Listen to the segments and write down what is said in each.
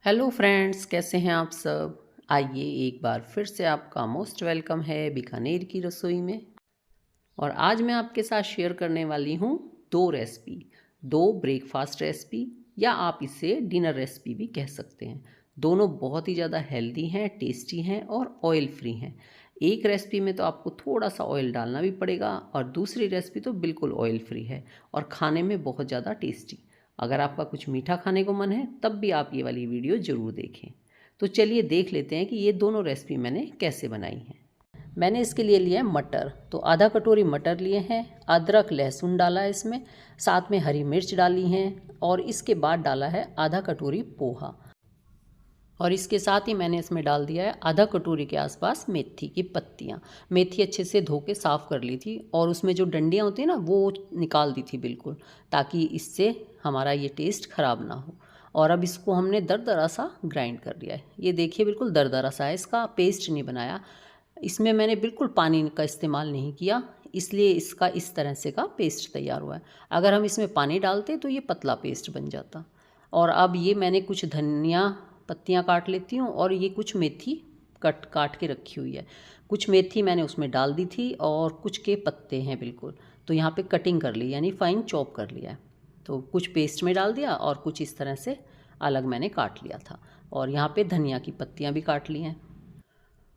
Hello friends, कैसे हैं आप सब। आइए एक बार फिर से आपका मोस्ट वेलकम है बीकानेर की रसोई में। और आज मैं आपके साथ शेयर करने वाली हूँ दो रेसिपी, दो ब्रेकफास्ट रेसिपी या आप इसे डिनर रेसिपी भी कह सकते हैं। दोनों बहुत ही ज़्यादा हेल्दी हैं, टेस्टी हैं और ऑयल फ्री हैं। एक रेसिपी में तो आपको थोड़ा सा ऑयल डालना भी पड़ेगा और दूसरी रेसिपी तो बिल्कुल ऑयल फ्री है और खाने में बहुत ज़्यादा टेस्टी। अगर आपका कुछ मीठा खाने को मन है तब भी आप ये वाली वीडियो ज़रूर देखें। तो चलिए देख लेते हैं कि ये दोनों रेसिपी मैंने कैसे बनाई हैं। मैंने इसके लिए लिया है मटर, तो आधा कटोरी मटर लिए हैं। अदरक लहसुन डाला है इसमें, साथ में हरी मिर्च डाली हैं और इसके बाद डाला है आधा कटोरी पोहा। और इसके साथ ही मैंने इसमें डाल दिया है आधा कटोरी के आसपास मेथी की पत्तियाँ। मेथी अच्छे से धो के साफ़ कर ली थी और उसमें जो डंडियाँ होती हैं ना वो निकाल दी थी बिल्कुल, ताकि इससे हमारा ये टेस्ट ख़राब ना हो। और अब इसको हमने दरदरा सा ग्राइंड कर लिया है। ये देखिए बिल्कुल दरदरा सा है, इसका पेस्ट नहीं बनाया। इसमें मैंने बिल्कुल पानी का इस्तेमाल नहीं किया, इसलिए इसका इस तरह से का पेस्ट तैयार हुआ है। अगर हम इसमें पानी डालते तो ये पतला पेस्ट बन जाता। और अब ये मैंने कुछ धनिया पत्तियाँ काट लेती हूँ और ये कुछ मेथी काट के रखी हुई है। कुछ मेथी मैंने उसमें डाल दी थी और कुछ के पत्ते हैं बिल्कुल, तो यहाँ पे कटिंग कर ली, यानी फाइन चॉप कर लिया है। तो कुछ पेस्ट में डाल दिया और कुछ इस तरह से अलग मैंने काट लिया था। और यहाँ पे धनिया की पत्तियाँ भी काट ली हैं।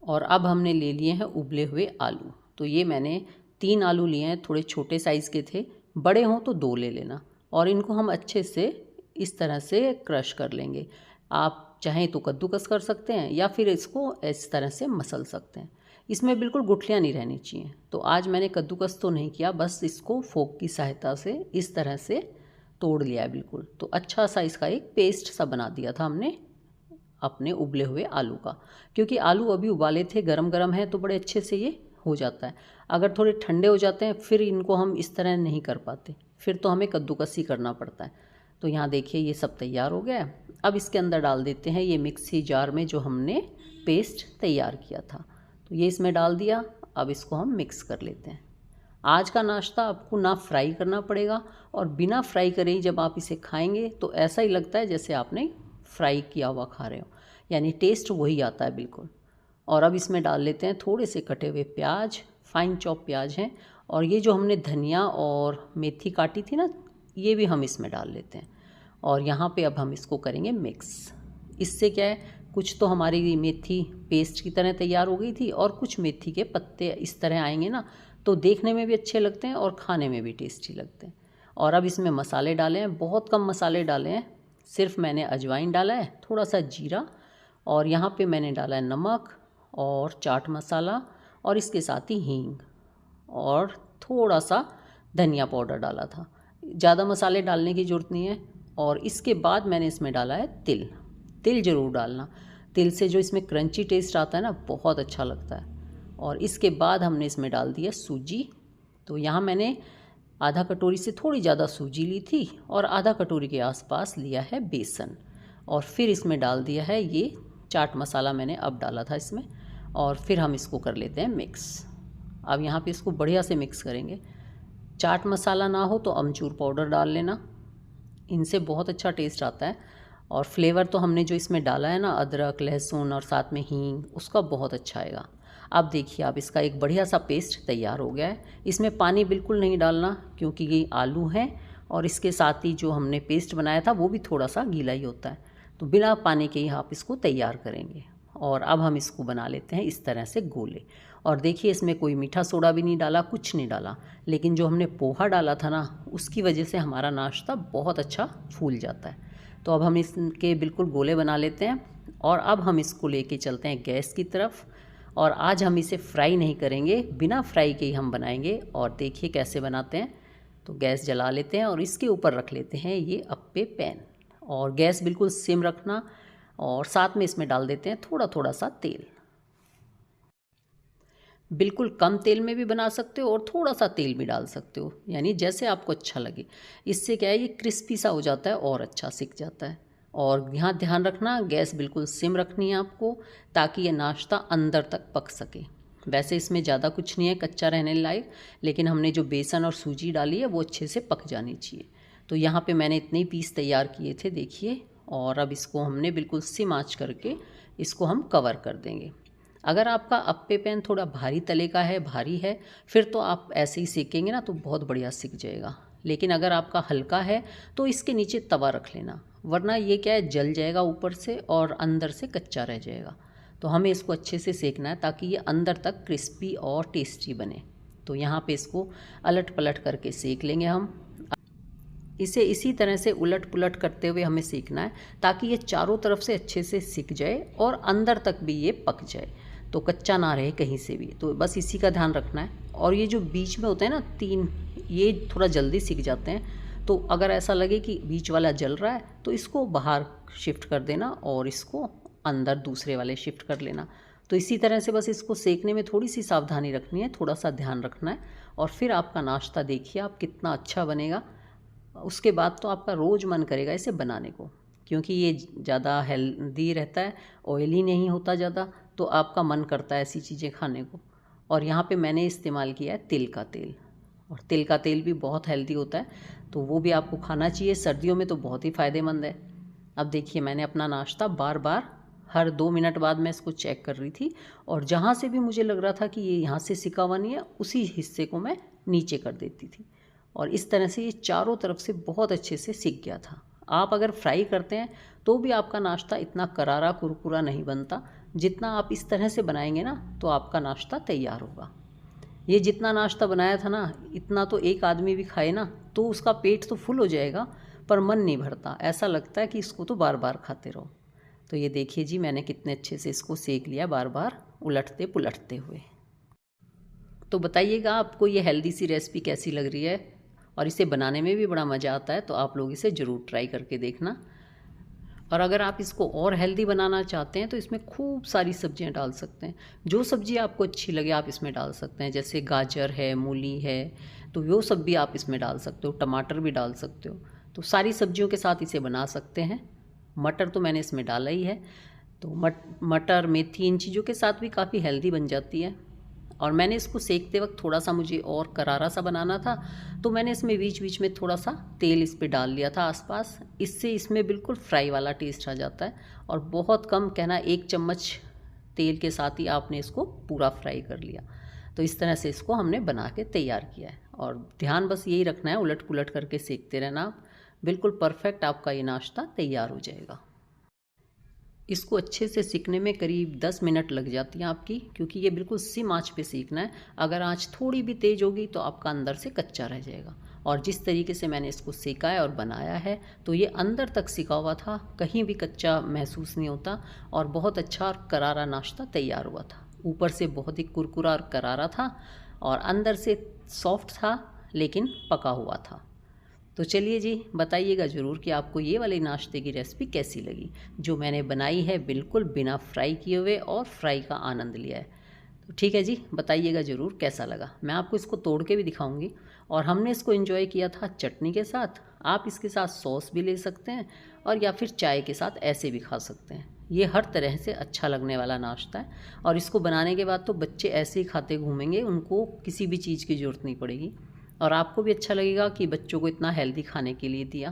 और अब हमने ले लिए हैं उबले हुए आलू। तो ये मैंने 3 आलू लिए हैं, थोड़े छोटे साइज़ के थे, बड़े हों तो 2 ले लेना। और इनको हम अच्छे से इस तरह से क्रश कर लेंगे। आप चाहें तो कद्दूकस कर सकते हैं या फिर इसको इस तरह से मसल सकते हैं। इसमें बिल्कुल गुठलियाँ नहीं रहनी चाहिए। तो आज मैंने कद्दूकस तो नहीं किया, बस इसको फोक की सहायता से इस तरह से तोड़ लिया है बिल्कुल। तो अच्छा सा इसका एक पेस्ट सा बना दिया था हमने अपने उबले हुए आलू का। क्योंकि आलू अभी उबाले थे, गरम गरम है, तो बड़े अच्छे से ये हो जाता है। अगर थोड़े ठंडे हो जाते हैं फिर इनको हम इस तरह नहीं कर पाते, फिर तो हमें कद्दूकस ही करना पड़ता है। तो यहाँ देखिए ये सब तैयार हो गया है। अब इसके अंदर डाल देते हैं ये मिक्सी जार में जो हमने पेस्ट तैयार किया था। तो ये इसमें डाल दिया। अब इसको हम मिक्स कर लेते हैं। आज का नाश्ता आपको ना फ्राई करना पड़ेगा और बिना फ्राई करे ही जब आप इसे खाएंगे तो ऐसा ही लगता है जैसे आपने फ्राई किया हुआ खा रहे हो, यानी टेस्ट वही आता है बिल्कुल। और अब इसमें डाल लेते हैं थोड़े से कटे हुए प्याज, फाइन चॉप प्याज हैं। और ये जो हमने धनिया और मेथी काटी थी ना, ये भी हम इसमें डाल लेते हैं। और यहाँ पे अब हम इसको करेंगे मिक्स। इससे क्या है, कुछ तो हमारी मेथी पेस्ट की तरह तैयार हो गई थी और कुछ मेथी के पत्ते इस तरह आएंगे ना, तो देखने में भी अच्छे लगते हैं और खाने में भी टेस्टी लगते हैं। और अब इसमें मसाले डाले हैं, बहुत कम मसाले डाले हैं। सिर्फ मैंने अजवाइन डाला है, थोड़ा सा जीरा, और यहाँ पे मैंने डाला है नमक और चाट मसाला और इसके साथ ही हींग और थोड़ा सा धनिया पाउडर डाला था। ज़्यादा मसाले डालने की ज़रूरत नहीं है। और इसके बाद मैंने इसमें डाला है तिल। तिल ज़रूर डालना, तिल से जो इसमें क्रंची टेस्ट आता है ना, बहुत अच्छा लगता है। और इसके बाद हमने इसमें डाल दिया सूजी। तो यहाँ मैंने आधा कटोरी से थोड़ी ज़्यादा सूजी ली थी और आधा कटोरी के आसपास लिया है बेसन। और फिर इसमें डाल दिया है ये चाट मसाला, मैंने अब डाला था इसमें। और फिर हम इसको कर लेते हैं मिक्स। अब यहाँ पे इसको बढ़िया से मिक्स करेंगे। चाट मसाला ना हो तो अमचूर पाउडर डाल लेना, इनसे बहुत अच्छा टेस्ट आता है। और फ्लेवर तो हमने जो इसमें डाला है ना, अदरक लहसुन और साथ में हींग, उसका बहुत अच्छा आएगा। अब देखिए, अब इसका एक बढ़िया सा पेस्ट तैयार हो गया है। इसमें पानी बिल्कुल नहीं डालना क्योंकि ये आलू हैं और इसके साथ ही जो हमने पेस्ट बनाया था वो भी थोड़ा सा गीला ही होता है। तो बिना पानी के ही आप इसको तैयार करेंगे। और अब हम इसको बना लेते हैं इस तरह से गोले। और देखिए इसमें कोई मीठा सोडा भी नहीं डाला, कुछ नहीं डाला, लेकिन जो हमने पोहा डाला था ना, उसकी वजह से हमारा नाश्ता बहुत अच्छा फूल जाता है। तो अब हम इसके बिल्कुल गोले बना लेते हैं और अब हम इसको लेके चलते हैं गैस की तरफ। और आज हम इसे फ्राई नहीं करेंगे, बिना फ्राई के ही हम बनाएंगे। और देखिए कैसे बनाते हैं। तो गैस जला लेते हैं और इसके ऊपर रख लेते हैं ये अप्पे पैन। और गैस बिल्कुल सिम रखना और साथ में इसमें डाल देते हैं थोड़ा थोड़ा सा तेल। बिल्कुल कम तेल में भी बना सकते हो और थोड़ा सा तेल भी डाल सकते हो, यानी जैसे आपको अच्छा लगे। इससे क्या है, ये क्रिस्पी सा हो जाता है और अच्छा सिक जाता है। और यहाँ ध्यान रखना, गैस बिल्कुल सिम रखनी है आपको, ताकि ये नाश्ता अंदर तक पक सके। वैसे इसमें ज़्यादा कुछ नहीं है कच्चा रहने लायक, लेकिन हमने जो बेसन और सूजी डाली है वो अच्छे से पक जानी चाहिए। तो यहाँ पे मैंने इतने पीस तैयार किए थे देखिए। और अब इसको हमने बिल्कुल सिम आंच करके इसको हम कवर कर देंगे। अगर आपका अप्पे पैन थोड़ा भारी तले का है, भारी है, फिर तो आप ऐसे ही सेकेंगे ना तो बहुत बढ़िया सिक जाएगा। लेकिन अगर आपका हल्का है तो इसके नीचे तवा रख लेना, वरना ये क्या है, जल जाएगा ऊपर से और अंदर से कच्चा रह जाएगा। तो हमें इसको अच्छे से सेकना है ताकि ये अंदर तक क्रिस्पी और टेस्टी बने। तो यहाँ पे इसको अलट पलट करके सेक लेंगे हम। इसे इसी तरह से उलट पुलट करते हुए हमें सेकना है ताकि ये चारों तरफ से अच्छे से सिक जाए और अंदर तक भी ये पक जाए, तो कच्चा ना रहे कहीं से भी। तो बस इसी का ध्यान रखना है। और ये जो बीच में होते हैं ना 3, ये थोड़ा जल्दी सिक जाते हैं। तो अगर ऐसा लगे कि बीच वाला जल रहा है तो इसको बाहर शिफ्ट कर देना और इसको अंदर दूसरे वाले शिफ्ट कर लेना। तो इसी तरह से बस इसको सेकने में थोड़ी सी सावधानी रखनी है, थोड़ा सा ध्यान रखना है, और फिर आपका नाश्ता देखिए आप कितना अच्छा बनेगा। उसके बाद तो आपका रोज़ मन करेगा इसे बनाने को, क्योंकि ये ज़्यादा हेल्दी रहता है, ऑयली नहीं होता ज़्यादा, तो आपका मन करता है ऐसी चीज़ें खाने को। और यहाँ पे मैंने इस्तेमाल किया है तिल का तेल, और तिल का तेल भी बहुत हेल्दी होता है, तो वो भी आपको खाना चाहिए। सर्दियों में तो बहुत ही फ़ायदेमंद है। अब देखिए मैंने अपना नाश्ता बार बार हर 2 मिनट बाद मैं इसको चेक कर रही थी, और जहाँ से भी मुझे लग रहा था कि ये यहाँ से सिका हुआ नहीं है, उसी हिस्से को मैं नीचे कर देती थी, और इस तरह से ये चारों तरफ से बहुत अच्छे से सिक गया था। आप अगर फ्राई करते हैं तो भी आपका नाश्ता इतना करारा कुरकुरा नहीं बनता, जितना आप इस तरह से बनाएंगे ना तो आपका नाश्ता तैयार होगा। ये जितना नाश्ता बनाया था ना, इतना तो एक आदमी भी खाए ना तो उसका पेट तो फुल हो जाएगा, पर मन नहीं भरता, ऐसा लगता है कि इसको तो बार बार खाते रहो। तो ये देखिए जी, मैंने कितने अच्छे से इसको सेक लिया, बार बार उलटते पुलटते हुए। तो बताइएगा आपको ये हेल्दी सी रेसिपी कैसी लग रही है, और इसे बनाने में भी बड़ा मज़ा आता है, तो आप लोग इसे ज़रूर ट्राई करके देखना। और अगर आप इसको और हेल्दी बनाना चाहते हैं तो इसमें खूब सारी सब्जियां डाल सकते हैं। जो सब्ज़ी आपको अच्छी लगे आप इसमें डाल सकते हैं, जैसे गाजर है, मूली है, तो वो सब भी आप इसमें डाल सकते हो, टमाटर भी डाल सकते हो। तो सारी सब्जियों के साथ इसे बना सकते हैं। मटर तो मैंने इसमें डाला ही है, तो मटर मेथी इन चीज़ों के साथ भी काफ़ी हेल्दी बन जाती है। और मैंने इसको सेकते वक्त थोड़ा सा मुझे और करारा सा बनाना था, तो मैंने इसमें बीच बीच में थोड़ा सा तेल इस पर डाल लिया था आसपास। इससे इसमें बिल्कुल फ्राई वाला टेस्ट आ जाता है, और बहुत कम कहना 1 चम्मच तेल के साथ ही आपने इसको पूरा फ्राई कर लिया। तो इस तरह से इसको हमने बना के तैयार किया है, और ध्यान बस यही रखना है, उलट पुलट करके सेकते रहना आप। बिल्कुल परफेक्ट आपका ये नाश्ता तैयार हो जाएगा। इसको अच्छे से सीखने में करीब 10 मिनट लग जाती हैं आपकी, क्योंकि ये बिल्कुल सिम आंच पे सीखना है। अगर आंच थोड़ी भी तेज़ होगी तो आपका अंदर से कच्चा रह जाएगा। और जिस तरीके से मैंने इसको सेका है और बनाया है, तो ये अंदर तक सिका हुआ था, कहीं भी कच्चा महसूस नहीं होता, और बहुत अच्छा और करारा नाश्ता तैयार हुआ था। ऊपर से बहुत ही कुरकुरा और करारा था, और अंदर से सॉफ्ट था लेकिन पका हुआ था। तो चलिए जी, बताइएगा ज़रूर कि आपको ये वाली नाश्ते की रेसिपी कैसी लगी, जो मैंने बनाई है बिल्कुल बिना फ्राई किए हुए, और फ्राई का आनंद लिया है। तो ठीक है जी, बताइएगा ज़रूर कैसा लगा। मैं आपको इसको तोड़ के भी दिखाऊंगी, और हमने इसको एंजॉय किया था चटनी के साथ। आप इसके साथ सॉस भी ले सकते हैं, और या फिर चाय के साथ ऐसे भी खा सकते हैं। ये हर तरह से अच्छा लगने वाला नाश्ता है, और इसको बनाने के बाद तो बच्चे ऐसे ही खाते घूमेंगे, उनको किसी भी चीज़ की ज़रूरत नहीं पड़ेगी, और आपको भी अच्छा लगेगा कि बच्चों को इतना हेल्दी खाने के लिए दिया।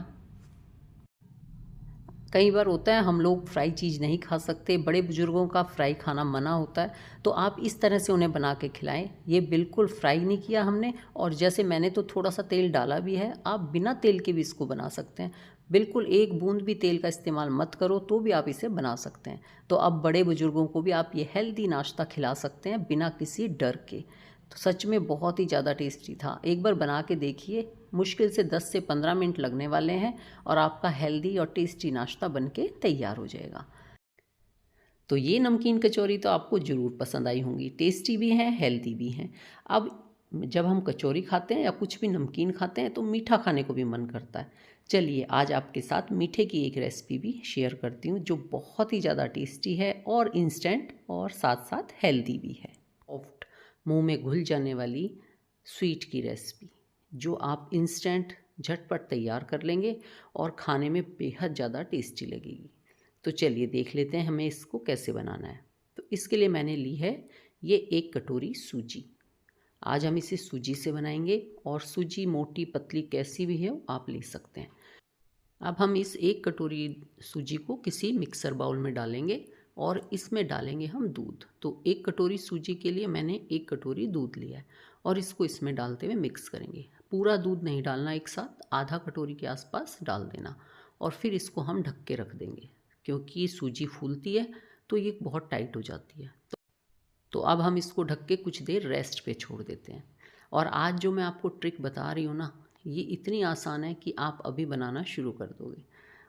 कई बार होता है हम लोग फ्राई चीज़ नहीं खा सकते, बड़े बुजुर्गों का फ्राई खाना मना होता है, तो आप इस तरह से उन्हें बना के खिलाएं। ये बिल्कुल फ्राई नहीं किया हमने, और जैसे मैंने तो थोड़ा सा तेल डाला भी है, आप बिना तेल के भी इसको बना सकते हैं। बिल्कुल 1 बूंद भी तेल का इस्तेमाल मत करो तो भी आप इसे बना सकते हैं। तो अब बड़े बुजुर्गों को भी आप ये हेल्दी नाश्ता खिला सकते हैं बिना किसी डर के। तो सच में बहुत ही ज़्यादा टेस्टी था। एक बार बना के देखिए, मुश्किल से 10 से 15 मिनट लगने वाले हैं, और आपका हेल्दी और टेस्टी नाश्ता बनके तैयार हो जाएगा। तो ये नमकीन कचौरी तो आपको ज़रूर पसंद आई होंगी, टेस्टी भी हैं, हेल्दी भी हैं। अब जब हम कचौरी खाते हैं या कुछ भी नमकीन खाते हैं तो मीठा खाने को भी मन करता है। चलिए आज आपके साथ मीठे की एक रेसिपी भी शेयर करती हूँ, जो बहुत ही ज़्यादा टेस्टी है और इंस्टेंट, और साथ साथ हेल्दी भी है। सॉफ्ट, मुंह में घुल जाने वाली स्वीट की रेसिपी, जो आप इंस्टेंट झटपट तैयार कर लेंगे और खाने में बेहद ज़्यादा टेस्टी लगेगी। तो चलिए देख लेते हैं हमें इसको कैसे बनाना है। तो इसके लिए मैंने ली है ये 1 कटोरी सूजी। आज हम इसे सूजी से बनाएंगे, और सूजी मोटी पतली कैसी भी है आप ले सकते हैं। अब हम इस 1 कटोरी सूजी को किसी मिक्सर बाउल में डालेंगे और इसमें डालेंगे हम दूध। तो 1 कटोरी सूजी के लिए मैंने 1 कटोरी दूध लिया है और इसको इसमें डालते हुए मिक्स करेंगे। पूरा दूध नहीं डालना एक साथ, आधा कटोरी के आसपास डाल देना और फिर इसको हम ढक के रख देंगे, क्योंकि सूजी फूलती है तो ये बहुत टाइट हो जाती है। तो अब हम इसको ढक के कुछ देर रेस्ट पे छोड़ देते हैं। और आज जो मैं आपको ट्रिक बता रही हूँ ना, ये इतनी आसान है कि आप अभी बनाना शुरू कर दोगे।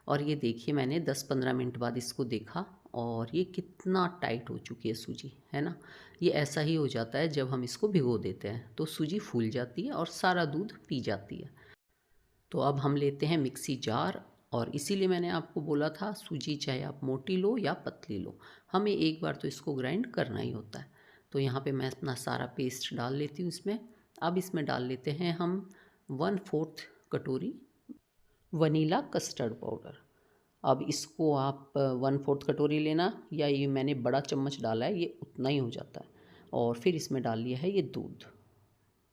और ये देखिए, मैंने 10-15 मिनट बाद इसको देखा और ये कितना टाइट हो चुकी है सूजी, है ना। ये ऐसा ही हो जाता है जब हम इसको भिगो देते हैं, तो सूजी फूल जाती है और सारा दूध पी जाती है। तो अब हम लेते हैं मिक्सी जार, और इसीलिए मैंने आपको बोला था सूजी चाहे आप मोटी लो या पतली लो, हमें एक बार तो इसको ग्राइंड करना ही होता है। तो यहाँ पे मैं अपना सारा पेस्ट डाल लेती हूँ इसमें। अब इसमें डाल लेते हैं हम 1/4 कटोरी वनीला कस्टर्ड पाउडर। अब इसको आप 1/4 कटोरी लेना, या ये मैंने बड़ा चम्मच डाला है, ये उतना ही हो जाता है। और फिर इसमें डाल लिया है ये दूध।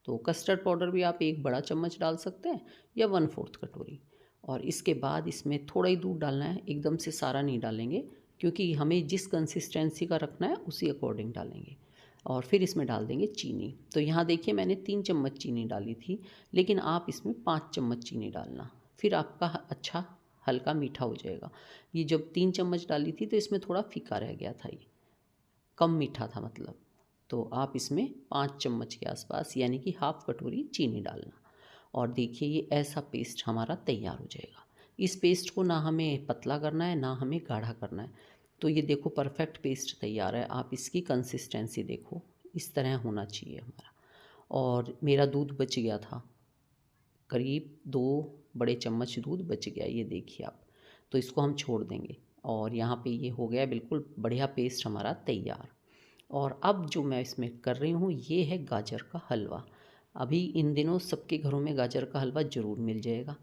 तो कस्टर्ड पाउडर भी आप एक बड़ा चम्मच डाल सकते हैं या 1/4 कटोरी। और इसके बाद इसमें थोड़ा ही दूध डालना है, एकदम से सारा नहीं डालेंगे, क्योंकि हमें जिस कंसिस्टेंसी का रखना है उसी अकॉर्डिंग डालेंगे। और फिर इसमें डाल देंगे चीनी। तो यहाँ देखिए, मैंने 3 चम्मच चीनी डाली थी, लेकिन आप इसमें 5 चम्मच चीनी डालना, फिर आपका अच्छा हल्का मीठा हो जाएगा। ये जब 3 चम्मच डाली थी तो इसमें थोड़ा फीका रह गया था, ये कम मीठा था मतलब। तो आप इसमें 5 चम्मच के आसपास, यानी कि हाफ कटोरी चीनी डालना। और देखिए, ये ऐसा पेस्ट हमारा तैयार हो जाएगा। इस पेस्ट को ना हमें पतला करना है ना हमें गाढ़ा करना है। तो ये देखो, परफेक्ट पेस्ट तैयार है। आप इसकी कंसिस्टेंसी देखो, इस तरह होना चाहिए हमारा। और मेरा दूध बच गया था, करीब 2 बड़े चम्मच दूध बच गया, ये देखिए आप। तो इसको हम छोड़ देंगे और यहाँ पे ये हो गया बिल्कुल बढ़िया पेस्ट हमारा तैयार। और अब जो मैं इसमें कर रही हूँ, ये है गाजर का हलवा। अभी इन दिनों सबके घरों में गाजर का हलवा ज़रूर मिल जाएगा।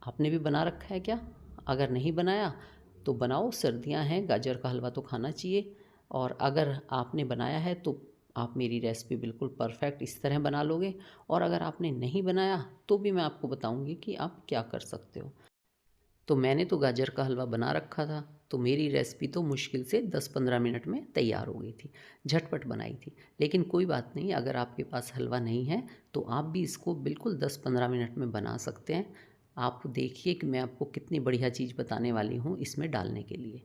आपने भी बना रखा है क्या? अगर नहीं बनाया तो बनाओ, सर्दियां हैं, गाजर का हलवा तो खाना चाहिए। और अगर आपने बनाया है तो आप मेरी रेसिपी बिल्कुल परफेक्ट इस तरह बना लोगे। और अगर आपने नहीं बनाया तो भी मैं आपको बताऊंगी कि आप क्या कर सकते हो। तो मैंने तो गाजर का हलवा बना रखा था, तो मेरी रेसिपी तो मुश्किल से 10-15 मिनट में तैयार हो गई थी, झटपट बनाई थी। लेकिन कोई बात नहीं, अगर आपके पास हलवा नहीं है तो आप भी इसको बिल्कुल 10-15 मिनट में बना सकते हैं। आप देखिए कि मैं आपको कितनी बढ़िया चीज़ बताने वाली हूँ इसमें डालने के लिए।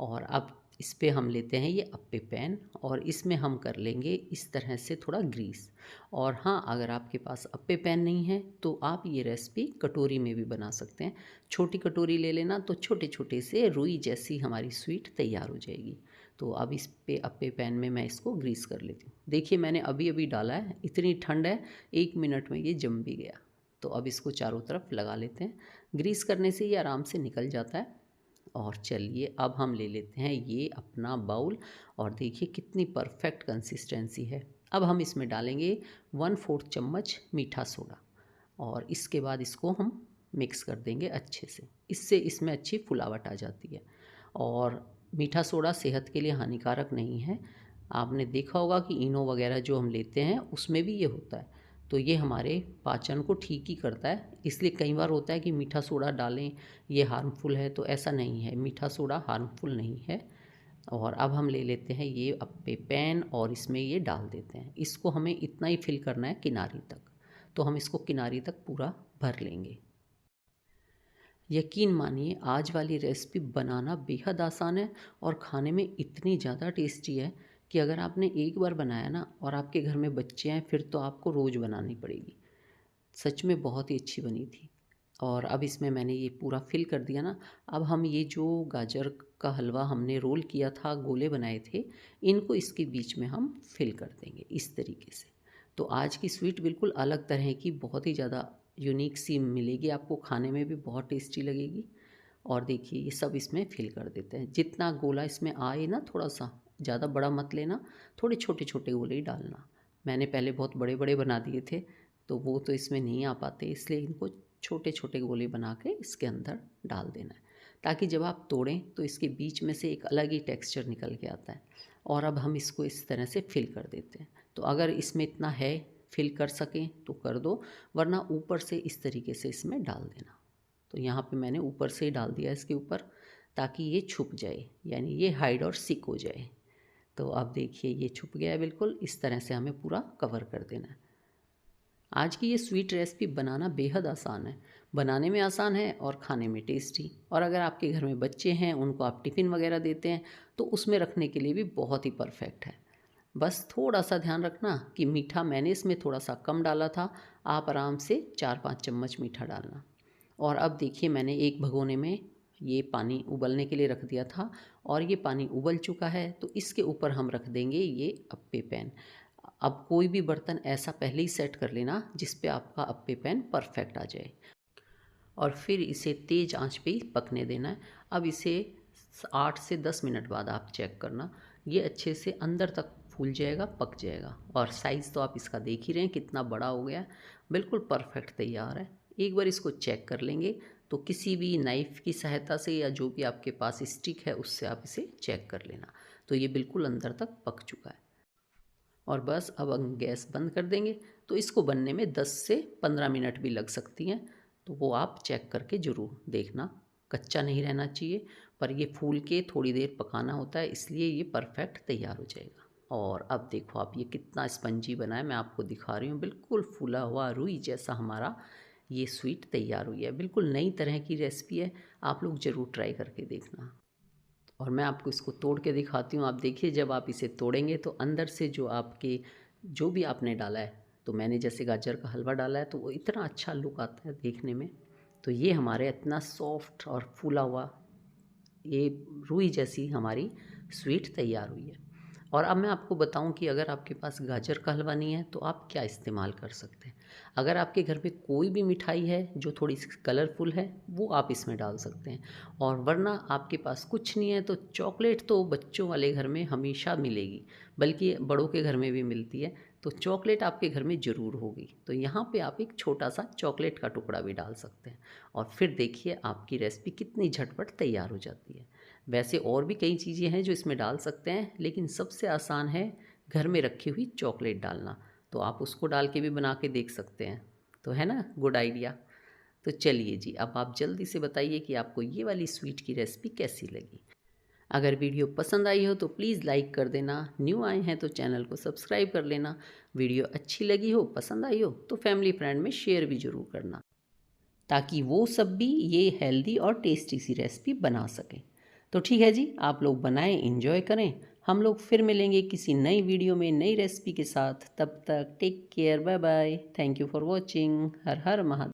और अब इस पे हम लेते हैं ये अप्पे पैन, और इसमें हम कर लेंगे इस तरह से थोड़ा ग्रीस। और हाँ, अगर आपके पास अप्पे पैन नहीं है तो आप ये रेसिपी कटोरी में भी बना सकते हैं। छोटी कटोरी ले लेना, तो छोटे छोटे से रुई जैसी हमारी स्वीट तैयार हो जाएगी। तो अब इस पे अप्पे पैन में मैं इसको ग्रीस कर लेती हूँ। देखिए, मैंने अभी अभी डाला है, इतनी ठंड है, 1 मिनट में ये जम भी गया। तो अब इसको चारों तरफ लगा लेते हैं। ग्रीस करने से ये आराम से निकल जाता है। और चलिए, अब हम ले लेते हैं ये अपना बाउल, और देखिए कितनी परफेक्ट कंसिस्टेंसी है। अब हम इसमें डालेंगे 1/4 चम्मच मीठा सोडा, और इसके बाद इसको हम मिक्स कर देंगे अच्छे से। इससे इसमें अच्छी फुलावट आ जाती है। और मीठा सोडा सेहत के लिए हानिकारक नहीं है। आपने देखा होगा कि इनो वगैरह जो हम लेते हैं उसमें भी ये होता है। तो ये हमारे पाचन को ठीक ही करता है। इसलिए कई बार होता है कि मीठा सोडा डालें, ये हार्मफुल है, तो ऐसा नहीं है, मीठा सोडा हार्मफुल नहीं है। और अब हम ले लेते हैं ये अप्पे पैन, और इसमें ये डाल देते हैं। इसको हमें इतना ही फिल करना है किनारी तक, तो हम इसको किनारी तक पूरा भर लेंगे। यकीन मानिए, आज वाली रेसिपी बनाना बेहद आसान है और खाने में इतनी ज़्यादा टेस्टी है कि अगर आपने एक बार बनाया ना और आपके घर में बच्चे हैं, फिर तो आपको रोज़ बनानी पड़ेगी। सच में बहुत ही अच्छी बनी थी। और अब इसमें मैंने ये पूरा फिल कर दिया ना। अब हम ये जो गाजर का हलवा हमने रोल किया था, गोले बनाए थे, इनको इसके बीच में हम फिल कर देंगे इस तरीके से। तो आज की स्वीट बिल्कुल अलग तरह की, बहुत ही ज़्यादा यूनिक सी मिलेगी आपको, खाने में भी बहुत टेस्टी लगेगी। और देखिए, ये सब इसमें फिल कर देते हैं। जितना गोला इसमें आए ना, थोड़ा सा, ज़्यादा बड़ा मत लेना, थोड़े छोटे छोटे गोले ही डालना। मैंने पहले बहुत बड़े बड़े बना दिए थे, तो वो तो इसमें नहीं आ पाते, इसलिए इनको छोटे छोटे गोले बना के इसके अंदर डाल देना है, ताकि जब आप तोड़ें तो इसके बीच में से एक अलग ही टेक्सचर निकल के आता है। और अब हम इसको इस तरह से फिल कर देते हैं। तो अगर इसमें इतना है, फिल कर सकें तो कर दो, वरना ऊपर से इस तरीके से इसमें डाल देना। तो यहाँ पे मैंने ऊपर से ही डाल दिया इसके ऊपर, ताकि ये छुप जाए, यानी ये हाइड और सीक हो जाए। तो अब देखिए ये छुप गया है बिल्कुल। इस तरह से हमें पूरा कवर कर देना है। आज की ये स्वीट रेसिपी बनाना बेहद आसान है, बनाने में आसान है और खाने में टेस्टी। और अगर आपके घर में बच्चे हैं, उनको आप टिफ़िन वगैरह देते हैं, तो उसमें रखने के लिए भी बहुत ही परफेक्ट है। बस थोड़ा सा ध्यान रखना कि मीठा मैंने इसमें थोड़ा सा कम डाला था, आप आराम से 4-5 चम्मच मीठा डालना। और अब देखिए मैंने एक भगोने में ये पानी उबलने के लिए रख दिया था, और ये पानी उबल चुका है। तो इसके ऊपर हम रख देंगे ये अप्पे पैन। अब कोई भी बर्तन ऐसा पहले ही सेट कर लेना जिस पे आपका अप्पे पैन परफेक्ट आ जाए, और फिर इसे तेज़ आंच पे ही पकने देना है। अब इसे 8 से 10 मिनट बाद आप चेक करना, ये अच्छे से अंदर तक फूल जाएगा, पक जाएगा। और साइज़ तो आप इसका देख ही रहे हैं कितना बड़ा हो गया है, बिल्कुल परफेक्ट तैयार है। एक बार इसको चेक कर लेंगे तो किसी भी नाइफ़ की सहायता से या जो भी आपके पास स्टिक है उससे आप इसे चेक कर लेना। तो ये बिल्कुल अंदर तक पक चुका है। और बस अब हम गैस बंद कर देंगे। तो इसको बनने में 10 से 15 मिनट भी लग सकती हैं, तो वो आप चेक करके ज़रूर देखना। कच्चा नहीं रहना चाहिए, पर ये फूल के थोड़ी देर पकाना होता है, इसलिए ये परफेक्ट तैयार हो जाएगा। और अब देखो आप ये कितना स्पंजी बना है, मैं आपको दिखा रही हूँ। बिल्कुल फूला हुआ रुई जैसा हमारा ये स्वीट तैयार हुई है। बिल्कुल नई तरह की रेसिपी है, आप लोग ज़रूर ट्राई करके देखना। और मैं आपको इसको तोड़ के दिखाती हूँ। आप देखिए जब आप इसे तोड़ेंगे तो अंदर से जो भी आपने डाला है, तो मैंने जैसे गाजर का हलवा डाला है तो वो इतना अच्छा लुक आता है देखने में। तो ये हमारे इतना सॉफ्ट और फूला हुआ ये रुई जैसी हमारी स्वीट तैयार हुई है। और अब मैं आपको बताऊं कि अगर आपके पास गाजर का हलवा नहीं है तो आप क्या इस्तेमाल कर सकते हैं। अगर आपके घर पे कोई भी मिठाई है जो थोड़ी सी कलरफुल है, वो आप इसमें डाल सकते हैं। और वरना आपके पास कुछ नहीं है तो चॉकलेट तो बच्चों वाले घर में हमेशा मिलेगी, बल्कि बड़ों के घर में भी मिलती है। तो चॉकलेट आपके घर में ज़रूर होगी, तो यहाँ पे आप एक छोटा सा चॉकलेट का टुकड़ा भी डाल सकते हैं। और फिर देखिए आपकी रेसिपी कितनी झटपट तैयार हो जाती है। वैसे और भी कई चीज़ें हैं जो इसमें डाल सकते हैं, लेकिन सबसे आसान है घर में रखी हुई चॉकलेट डालना। तो आप उसको डाल के भी बना के देख सकते हैं। तो है ना गुड आइडिया। तो चलिए जी, अब आप जल्दी से बताइए कि आपको ये वाली स्वीट की रेसिपी कैसी लगी। अगर वीडियो पसंद आई हो तो प्लीज़ लाइक कर देना, न्यू आए हैं तो चैनल को सब्सक्राइब कर लेना। वीडियो अच्छी लगी हो, पसंद आई हो तो फैमिली फ्रेंड में शेयर भी ज़रूर करना, ताकि वो सब भी ये हेल्दी और टेस्टी सी रेसिपी बना सकें। तो ठीक है जी, आप लोग बनाएं, इंजॉय करें। हम लोग फिर मिलेंगे किसी नई वीडियो में नई रेसिपी के साथ। तब तक take care, bye bye, thank you for watching. हर हर महादेव।